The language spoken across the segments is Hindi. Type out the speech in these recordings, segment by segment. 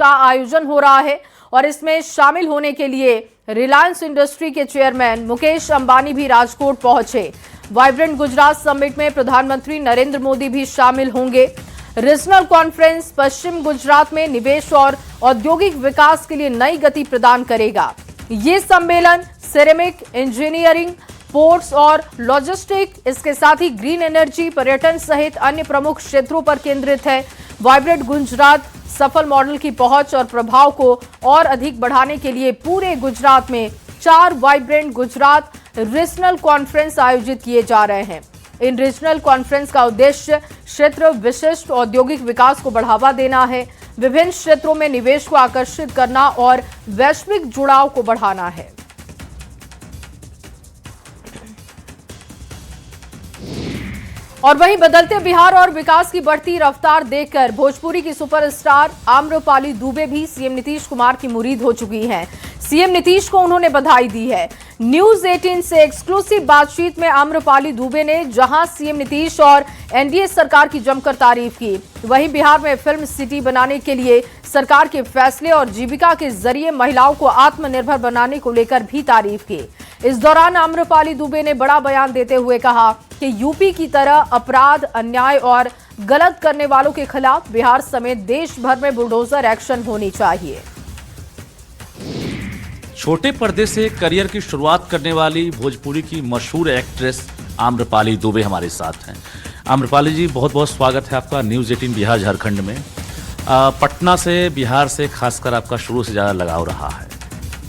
का आयोजन हो रहा है और इसमें शामिल होने के लिए रिलायंस इंडस्ट्री के चेयरमैन मुकेश अंबानी भी राजकोट पहुंचे। वाइब्रेंट गुजरात समिट में प्रधानमंत्री नरेंद्र मोदी भी शामिल होंगे। रीजनल कॉन्फ्रेंस पश्चिम गुजरात में निवेश और औद्योगिक विकास के लिए नई गति प्रदान करेगा। ये सम्मेलन सिरेमिक, इंजीनियरिंग, पोर्ट्स और लॉजिस्टिक, इसके साथ ही ग्रीन एनर्जी, पर्यटन सहित अन्य प्रमुख क्षेत्रों पर केंद्रित है। वाइब्रेंट गुजरात सफल मॉडल की पहुंच और प्रभाव को और अधिक बढ़ाने के लिए पूरे गुजरात में 4 वाइब्रेंट गुजरात रीजनल कॉन्फ्रेंस आयोजित किए जा रहे हैं। इन रीजनल कॉन्फ्रेंस का उद्देश्य क्षेत्र विशिष्ट औद्योगिक विकास को बढ़ावा देना है, विभिन्न क्षेत्रों में निवेश को आकर्षित करना और वैश्विक जुड़ाव को बढ़ाना है। और वहीं बदलते बिहार और विकास की बढ़ती रफ्तार देखकर भोजपुरी की सुपरस्टार आम्रपाली दुबे भी सीएम नीतीश कुमार की मुरीद हो चुकी हैं। सीएम नीतीश को उन्होंने बधाई दी है। न्यूज 18 से एक्सक्लूसिव बातचीत में आम्रपाली दुबे ने जहां सीएम नीतीश और एनडीए सरकार की जमकर तारीफ की, वहीं बिहार में फिल्म सिटी बनाने के लिए सरकार के फैसले और जीविका के जरिए महिलाओं को आत्मनिर्भर बनाने को लेकर भी तारीफ की। इस दौरान आम्रपाली दुबे ने बड़ा बयान देते हुए कहा कि यूपी की तरह अपराध, अन्याय और गलत करने वालों के खिलाफ बिहार समेत देश भर में बुलडोजर एक्शन होनी चाहिए। छोटे पर्दे से करियर की शुरुआत करने वाली भोजपुरी की मशहूर एक्ट्रेस आम्रपाली दुबे हमारे साथ हैं। आम्रपाली जी, बहुत बहुत स्वागत है आपका न्यूज़ 18 बिहार झारखंड में। पटना से, बिहार से खासकर आपका शुरू से ज़्यादा लगाव रहा है।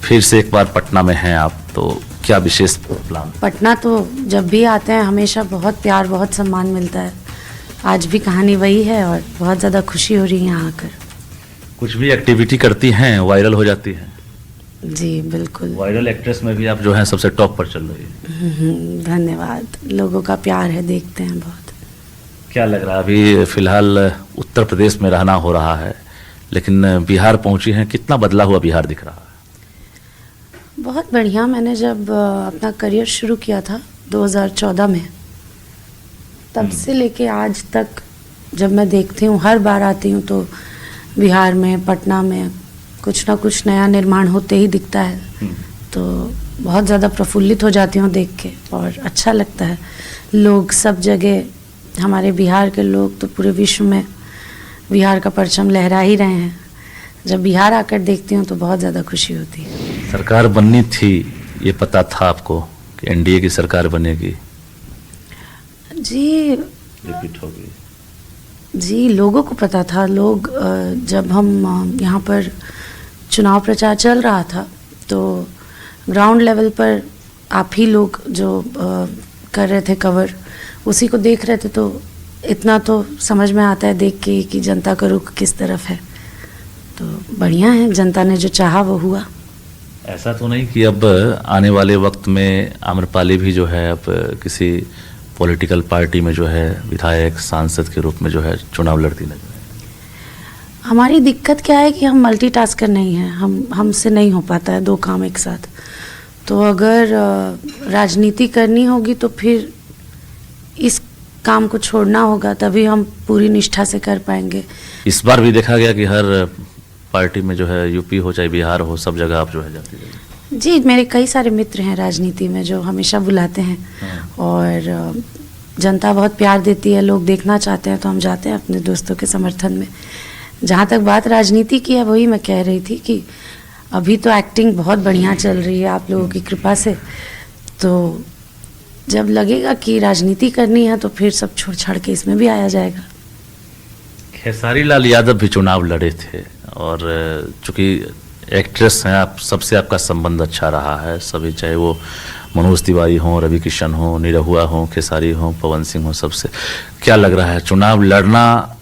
फिर से एक बार पटना में हैं आप, तो क्या विशेष प्लान? पटना तो जब भी आते हैं हमेशा बहुत प्यार, बहुत सम्मान मिलता है। आज भी कहानी वही है और बहुत ज़्यादा खुशी हो रही है यहाँ आकर। कुछ भी एक्टिविटी करती हैं वायरल हो जाती है। जी बिल्कुल, वायरल एक्ट्रेस में भी आप जो हैं सबसे टॉप पर चल रही है। धन्यवाद, लोगों का प्यार है, देखते हैं बहुत। क्या लग रहा है अभी फिलहाल उत्तर प्रदेश में रहना हो रहा है, लेकिन बिहार पहुंची हैं, कितना बदला हुआ बिहार दिख रहा है? बहुत बढ़िया। मैंने जब अपना करियर शुरू किया था 2014 में, तब से लेके आज तक जब मैं देखती हूँ, हर बार आती हूँ तो बिहार में, पटना में कुछ ना कुछ नया निर्माण होते ही दिखता है। तो बहुत ज़्यादा प्रफुल्लित हो जाती हूँ देख के और अच्छा लगता है। लोग सब जगह, हमारे बिहार के लोग तो पूरे विश्व में बिहार का परचम लहरा ही रहे हैं। जब बिहार आकर देखती हूँ तो बहुत ज़्यादा खुशी होती है। सरकार बननी थी, ये पता था आपको कि एनडीए की सरकार बनेगी? जी रिपीट होगी जी, लोगों को पता था। लोग जब हम यहाँ पर चुनाव प्रचार चल रहा था तो ग्राउंड लेवल पर आप ही लोग जो कर रहे थे कवर, उसी को देख रहे थे, तो इतना तो समझ में आता है देख के कि जनता का रुख किस तरफ है। तो बढ़िया है, जनता ने जो चाहा वो हुआ। ऐसा तो नहीं कि अब आने वाले वक्त में आम्रपाली भी जो है अब किसी पॉलिटिकल पार्टी में जो है विधायक, सांसद के रूप में जो है चुनाव लड़ती नजर? हमारी दिक्कत क्या है कि हम मल्टीटास्कर नहीं हैं। हमसे नहीं हो पाता है 2 काम एक साथ। तो अगर राजनीति करनी होगी तो फिर इस काम को छोड़ना होगा, तभी हम पूरी निष्ठा से कर पाएंगे। इस बार भी देखा गया कि हर पार्टी में जो है, यूपी हो चाहे बिहार हो, सब जगह आप जो है जाती है। जी, मेरे कई सारे मित्र हैं राजनीति में जो हमेशा बुलाते हैं। और जनता बहुत प्यार देती है, लोग देखना चाहते हैं तो हम जाते हैं अपने दोस्तों के समर्थन में। जहाँ तक बात राजनीति की है, वही मैं कह रही थी कि अभी तो एक्टिंग बहुत बढ़िया चल रही है आप लोगों की कृपा से। तो जब लगेगा कि राजनीति करनी है तो फिर सब छोड़ छाड़ के इसमें भी आया जाएगा। खेसारी लाल यादव भी चुनाव लड़े थे और चूंकि एक्ट्रेस हैं आप, सबसे आपका संबंध अच्छा रहा है। सभी, चाहे वो मनोज तिवारी हों, रवि किशन हों, निरहुआ हों, खेसारी हों, पवन सिंह हों, सबसे क्या लग रहा है चुनाव लड़ना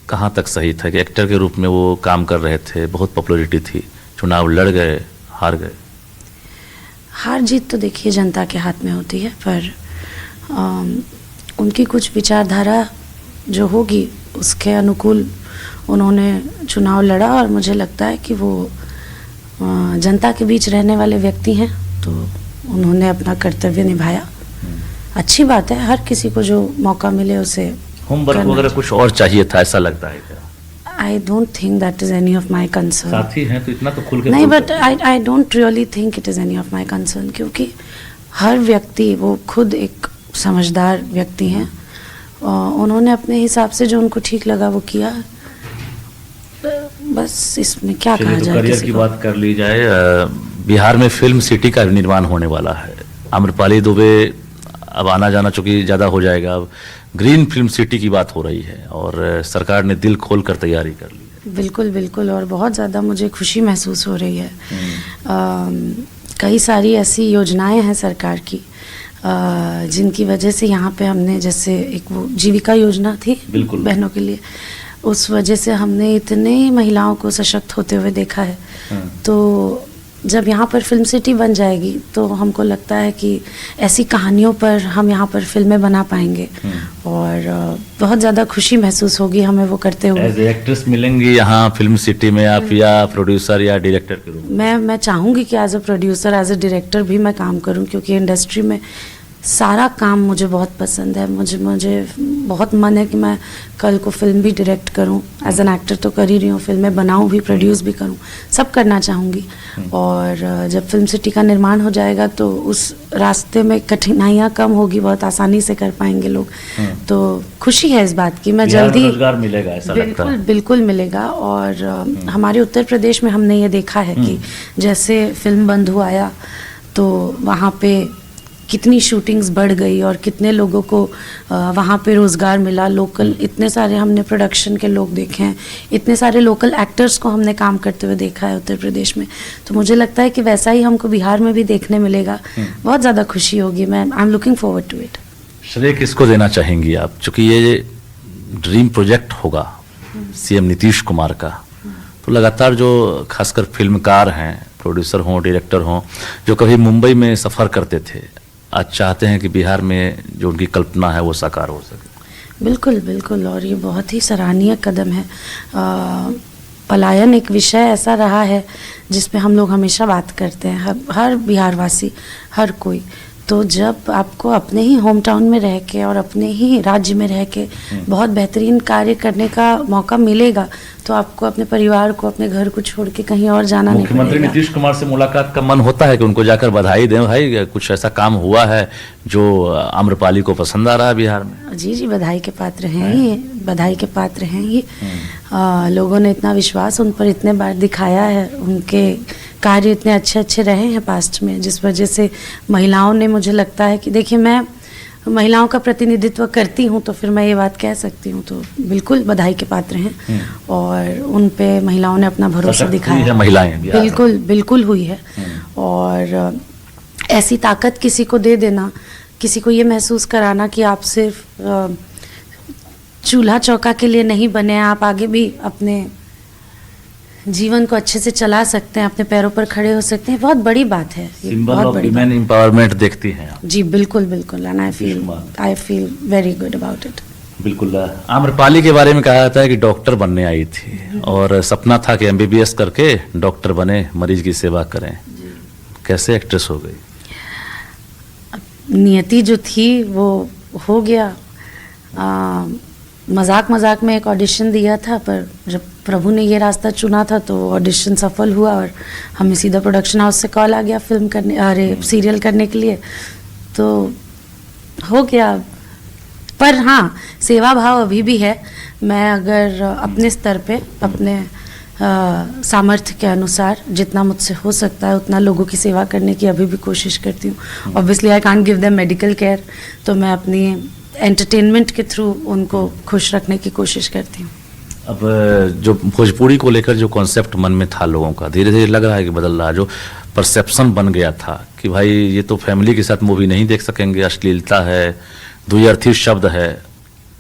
कहाँ तक सही था? कि एक्टर के रूप में वो काम कर रहे थे, बहुत पॉपुलैरिटी थी, चुनाव लड़ गए, हार गए। हार जीत तो देखिए जनता के हाथ में होती है, पर उनकी कुछ विचारधारा जो होगी उसके अनुकूल उन्होंने चुनाव लड़ा और मुझे लगता है कि वो जनता के बीच रहने वाले व्यक्ति हैं, तो उन्होंने अपना कर्तव्य निभाया। अच्छी बात है, हर किसी को जो मौका मिले उसे होमवर्क वगैरह कुछ और चाहिए था, ऐसा लगता है क्या? I don't think that is any of my concern. साथी हैं तो इतना तो खुल के नहीं, बोल बट सकते I don't really think it is any of my concern, क्योंकि हर व्यक्ति वो खुद एक समझदार व्यक्ति हैं। उन्होंने अपने हिसाब से जो उनको ठीक लगा वो किया, बस इसमें क्या हैं। कहा चलिए, तो जाए करियर किसी की को। बात कर ली जाए। बिहार में फिल्म सिटी का निर्माण होने वाला है। आम्रपाली दुबे अब आना जाना चूंकि ज़्यादा हो जाएगा, अब ग्रीन फिल्म सिटी की बात हो रही है और सरकार ने दिल खोल कर तैयारी कर ली है। बिल्कुल बिल्कुल, और बहुत ज़्यादा मुझे खुशी महसूस हो रही है। कई सारी ऐसी योजनाएं हैं सरकार की जिनकी वजह से यहाँ पे हमने, जैसे एक वो जीविका योजना थी बिल्कुल। बहनों के लिए, उस वजह से हमने इतने महिलाओं को सशक्त होते हुए देखा है। तो जब यहाँ पर फिल्म सिटी बन जाएगी तो हमको लगता है कि ऐसी कहानियों पर हम यहाँ पर फिल्में बना पाएंगे और बहुत ज़्यादा खुशी महसूस होगी हमें वो करते हुए। एज एक्ट्रेस मिलेंगी यहाँ फिल्म सिटी में आप, या प्रोड्यूसर या डायरेक्टर के रूप में? मैं चाहूँगी कि as a producer, as a director भी मैं काम करूँ, क्योंकि इंडस्ट्री में सारा काम मुझे बहुत पसंद है। मुझे बहुत मन है कि मैं कल को फिल्म भी डायरेक्ट करूं। एज एन एक्टर तो कर ही रही हूँ, फिल्में बनाऊं भी, प्रोड्यूस भी करूं, सब करना चाहूँगी। और जब फिल्म सिटी का निर्माण हो जाएगा तो उस रास्ते में कठिनाइयाँ कम होगी, बहुत आसानी से कर पाएंगे लोग। तो खुशी है इस बात की। मैं जल्दी रोजगार मिलेगा ऐसा लगता है। बिल्कुल मिलेगा। और हमारे उत्तर प्रदेश में हमने ये देखा है कि जैसे फिल्म बंधु आया तो वहाँ पे कितनी शूटिंग्स बढ़ गई और कितने लोगों को वहाँ पे रोज़गार मिला। लोकल इतने सारे हमने प्रोडक्शन के लोग देखे हैं, इतने सारे लोकल एक्टर्स को हमने काम करते हुए देखा है उत्तर प्रदेश में। तो मुझे लगता है कि वैसा ही हमको बिहार में भी देखने मिलेगा। बहुत ज़्यादा खुशी होगी। मैं I am looking forward to it. श्रेय किसको देना चाहेंगी आप, चूंकि ये ड्रीम प्रोजेक्ट होगा सीएम नीतीश कुमार का, तो लगातार जो खासकर फिल्मकार हैं, प्रोड्यूसर हों, डायरेक्टर हों, जो कभी मुंबई में सफ़र करते थे, आज चाहते हैं कि बिहार में जो उनकी कल्पना है वो साकार हो सके। बिल्कुल बिल्कुल, और ये बहुत ही सराहनीय कदम है। पलायन एक विषय ऐसा रहा है जिस पे हम लोग हमेशा बात करते हैं, हर बिहारवासी, हर कोई। तो जब आपको अपने ही होम टाउन में रह के और अपने ही राज्य में रह के बहुत बेहतरीन कार्य करने का मौका मिलेगा तो आपको अपने परिवार को, अपने घर को छोड़ के कहीं और जाना नहीं पड़ेगा। मुख्यमंत्री नीतीश कुमार से मुलाकात का मन होता है कि उनको जाकर बधाई दें, भाई कुछ ऐसा काम हुआ है जो आम्रपाली को पसंद आ रहा है बिहार में? जी, बधाई के पात्र हैं ये, बधाई के पात्र हैं ये। लोगों ने इतना विश्वास उन पर इतने बार दिखाया है, उनके कार्य इतने अच्छे रहे हैं पास्ट में, जिस वजह से महिलाओं ने, मुझे लगता है कि देखिए मैं महिलाओं का प्रतिनिधित्व करती हूँ तो फिर मैं ये बात कह सकती हूँ, तो बिल्कुल बधाई के पात्र हैं। और उन पे महिलाओं ने अपना भरोसा दिखाया है। महिलाएं बिल्कुल हुई है। और ऐसी ताकत किसी को दे देना, किसी को ये महसूस कराना कि आप सिर्फ चूल्हा चौका के लिए नहीं बने, आप आगे भी अपने जीवन को अच्छे से चला सकते हैं, अपने पैरों पर खड़े हो सकते हैं, बहुत बड़ी बात है। सिंबल ऑफ वुमेन एम्पावरमेंट देखती हैं आप? जी बिल्कुल, and I feel very good about it. बिल्कुल। आम्रपाली के बारे में कहा जाता है कि डॉक्टर बनने आई थी और सपना था कि एमबीबीएस करके डॉक्टर बने, मरीज की सेवा करें। कैसे एक्ट्रेस हो गई? नियति जो थी वो हो गया। मजाक में एक ऑडिशन दिया था, पर जब प्रभु ने ये रास्ता चुना था तो ऑडिशन सफल हुआ और हमें सीधा प्रोडक्शन हाउस से कॉल आ गया फिल्म करने, सीरियल करने के लिए, तो हो गया। पर हाँ, सेवा भाव अभी भी है। मैं अगर अपने स्तर पे, अपने सामर्थ्य के अनुसार जितना मुझसे हो सकता है उतना लोगों की सेवा करने की अभी भी कोशिश करती हूँ। Obviously I can't give them medical care, तो मैं अपनी एंटरटेनमेंट के थ्रू उनको खुश रखने की कोशिश करती हूँ। अब जो भोजपुरी को लेकर जो कॉन्सेप्ट मन में था लोगों का, धीरे धीरे लग रहा है कि बदल रहा है। जो परसेप्शन बन गया था कि भाई ये तो फैमिली के साथ मूवी नहीं देख सकेंगे, अश्लीलता है, द्व्यर्थी शब्द है,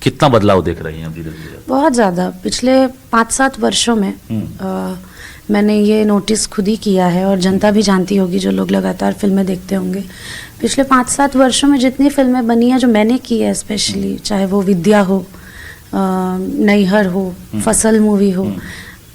कितना बदलाव देख रही हैं धीरे धीरे? बहुत ज़्यादा। पिछले 5-7 वर्षों में मैंने ये नोटिस खुद ही किया है, और जनता भी जानती होगी, जो लोग लगातार फिल्में देखते होंगे। पिछले 5-7 वर्षों में जितनी फिल्में बनी हैं जो मैंने की है, स्पेशली चाहे वो विद्या हो, नैहर हो, फसल मूवी हो,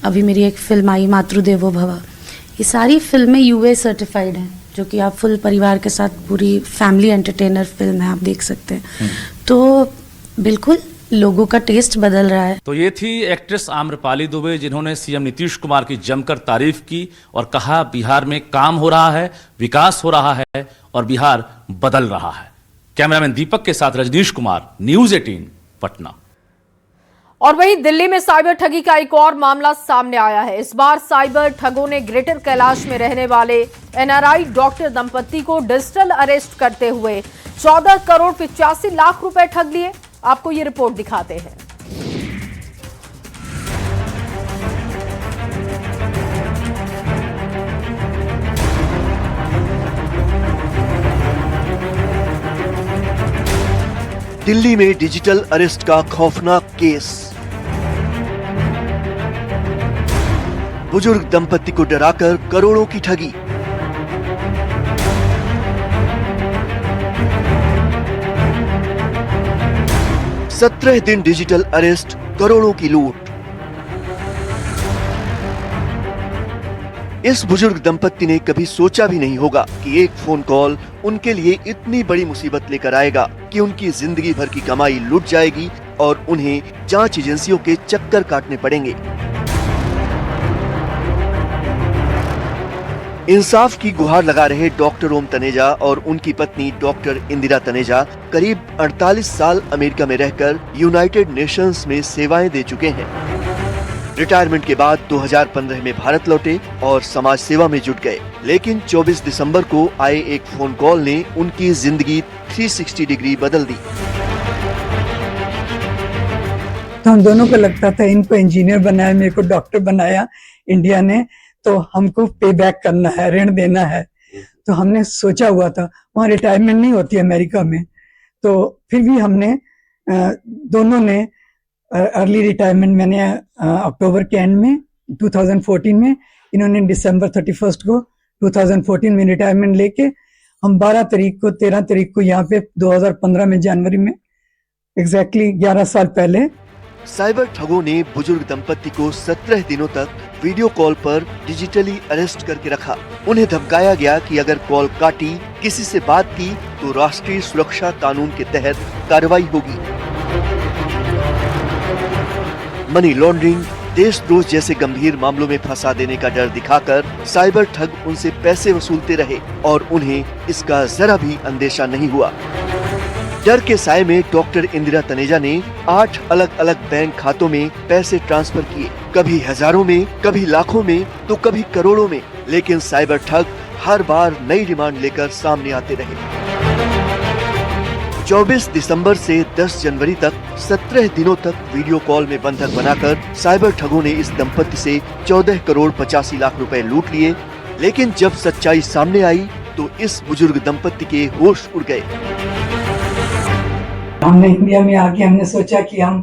अभी मेरी एक फिल्म आई मातृदेवो भव, ये सारी फिल्में यूए सर्टिफाइड हैं, जो कि आप फुल परिवार के साथ पूरी फैमिली एंटरटेनर फिल्म है, आप देख सकते हैं। तो बिल्कुल लोगों का टेस्ट बदल रहा है। तो ये थी एक्ट्रेस आम्रपाली दुबे, जिन्होंने सीएम नीतीश कुमार की जमकर तारीफ की और कहा बिहार में काम हो रहा है, विकास हो रहा है और बिहार बदल रहा है। कैमरामैन दीपक के साथ रजनीश कुमार, न्यूज़ 18 पटना। और वहीं दिल्ली में साइबर ठगी का एक और मामला सामने आया है। इस बार साइबर ठगों ने ग्रेटर कैलाश में रहने वाले एनआरआई डॉक्टर दंपत्ति को डिजिटल अरेस्ट करते हुए 14 करोड़ 85 लाख रुपए ठग लिए। आपको ये रिपोर्ट दिखाते हैं। दिल्ली में डिजिटल अरेस्ट का खौफनाक केस। बुजुर्ग दंपत्ति को डराकर करोड़ों की ठगी। सत्रह दिन डिजिटल अरेस्ट, करोड़ों की लूट। इस बुजुर्ग दंपत्ति ने कभी सोचा भी नहीं होगा कि एक फोन कॉल उनके लिए इतनी बड़ी मुसीबत लेकर आएगा कि उनकी जिंदगी भर की कमाई लुट जाएगी और उन्हें जांच एजेंसियों के चक्कर काटने पड़ेंगे। इंसाफ की गुहार लगा रहे डॉक्टर ओम तनेजा और उनकी पत्नी डॉक्टर इंदिरा तनेजा करीब 48 साल अमेरिका में रहकर यूनाइटेड नेशंस में सेवाएं दे चुके हैं। रिटायरमेंट के बाद 2015 में भारत लौटे और समाज सेवा में जुट गए, लेकिन 24 दिसंबर को आए एक फोन कॉल ने उनकी जिंदगी 360 डिग्री बदल दी। तो हम दोनों को लगता था इनको इंजीनियर बनाया, मेरे को डॉक्टर बनाया इंडिया ने, तो हमको पे बैक करना है, ऋण देना है। तो हमने सोचा हुआ था, वहाँ रिटायरमेंट नहीं होती अमेरिका में, तो फिर भी हमने दोनों ने अर्ली रिटायरमेंट, मैंने अक्टूबर के एंड में 2014 में, इन्होंने दिसंबर 31 को 2014 में रिटायरमेंट लेके हम 13 तारीख को यहाँ पे 2015 में जनवरी में एग्जैक्टली 11 साल पहले साइबर ठगों ने बुजुर्ग दंपत्ति को 17 दिनों तक वीडियो कॉल पर डिजिटली अरेस्ट करके रखा। उन्हें धमकाया गया कि अगर कॉल काटी, किसी से बात की तो राष्ट्रीय सुरक्षा कानून के तहत कार्रवाई होगी। मनी लॉन्ड्रिंग, देशद्रोह जैसे गंभीर मामलों में फंसा देने का डर दिखाकर साइबर ठग उनसे पैसे वसूलते रहे और उन्हें इसका जरा भी अंदेशा नहीं हुआ। डर के साए में डॉक्टर इंदिरा तनेजा ने 8 अलग अलग बैंक खातों में पैसे ट्रांसफर किए, कभी हजारों में, कभी लाखों में, तो कभी करोड़ों में, लेकिन साइबर ठग हर बार नई डिमांड लेकर सामने आते रहे। 24 दिसंबर से 10 जनवरी तक 17 दिनों तक वीडियो कॉल में बंधक बनाकर साइबर ठगों ने इस दंपत्ति से 14 करोड़ 85 लाख रुपए लूट लिए। लेकिन जब सच्चाई सामने आई तो इस बुजुर्ग दंपत्ति के होश उड़ गए। हमने इंडिया में आके हमने सोचा कि हम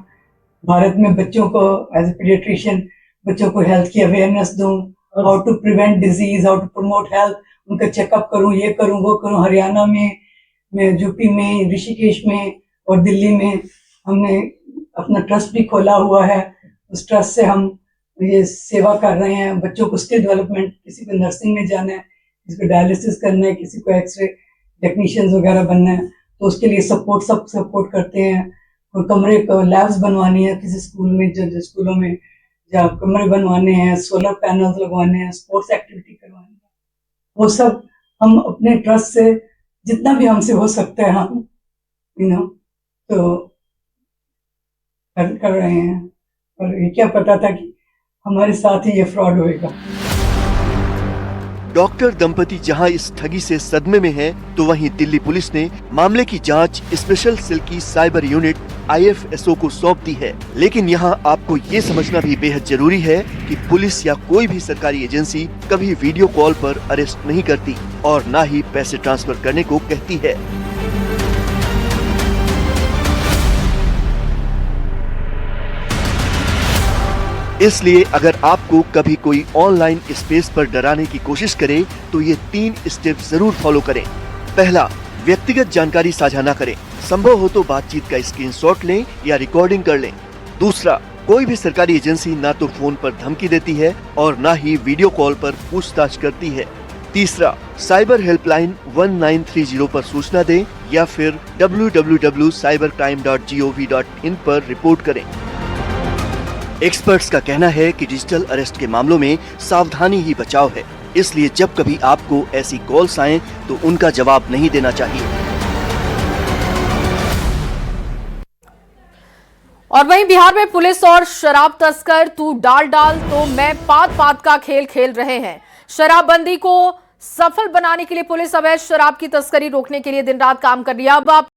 भारत में बच्चों को एज ए पीडियाट्रिशियन बच्चों को हेल्थ की अवेयरनेस दूं, how to prevent disease, how to promote health, उनका चेकअप करूं, ये करूं, वो करूं। हरियाणा में, यूपी में, ऋषिकेश में और दिल्ली में हमने अपना ट्रस्ट भी खोला हुआ है। उस ट्रस्ट से हम ये सेवा कर रहे हैं। बच्चों को स्किल डेवलपमेंट, किसी को नर्सिंग में जाना है, किसी को डायलिसिस करना है, किसी को एक्सरे टेक्नीशियंस वगैरह बनना है, तो उसके लिए सब सपोर्ट करते हैं। कोई कमरे को लैब्स बनवानी है किसी स्कूल में, जो स्कूलों में या कमरे बनवाने हैं, सोलर पैनल्स लगवाने हैं, स्पोर्ट्स एक्टिविटी करवानी है, वो सब हम अपने ट्रस्ट से जितना भी हमसे हो सकता है हम तो कर रहे हैं। और ये क्या पता था कि हमारे साथ ही ये फ्रॉड होएगा। डॉक्टर दंपति जहां इस ठगी से सदमे में है, तो वहीं दिल्ली पुलिस ने मामले की जांच स्पेशल सेल की साइबर यूनिट IFSO को सौंप दी है। लेकिन यहां आपको ये समझना भी बेहद जरूरी है कि पुलिस या कोई भी सरकारी एजेंसी कभी वीडियो कॉल पर अरेस्ट नहीं करती और न ही पैसे ट्रांसफर करने को कहती है। इसलिए अगर आपको कभी कोई ऑनलाइन स्पेस पर डराने की कोशिश करे तो ये 3 स्टेप जरूर फॉलो करें। पहला, व्यक्तिगत जानकारी साझा न करें। संभव हो तो बातचीत का स्क्रीनशॉट लें या रिकॉर्डिंग कर लें। दूसरा, कोई भी सरकारी एजेंसी ना तो फोन पर धमकी देती है और ना ही वीडियो कॉल पर पूछताछ करती है। तीसरा, साइबर हेल्पलाइन 1930 पर सूचना दें या फिर www.cybercrime.gov.in पर रिपोर्ट करें। एक्सपर्ट्स का कहना है कि डिजिटल अरेस्ट के मामलों में सावधानी ही बचाव है, इसलिए जब कभी आपको ऐसी कॉल्स आएं तो उनका जवाब नहीं देना चाहिए। और वहीं बिहार में पुलिस और शराब तस्कर तू डाल डाल तो मैं पात पात का खेल खेल रहे हैं। शराबबंदी को सफल बनाने के लिए पुलिस अवैध शराब की तस्करी रोकने के लिए दिन रात काम कर रही है। अब आप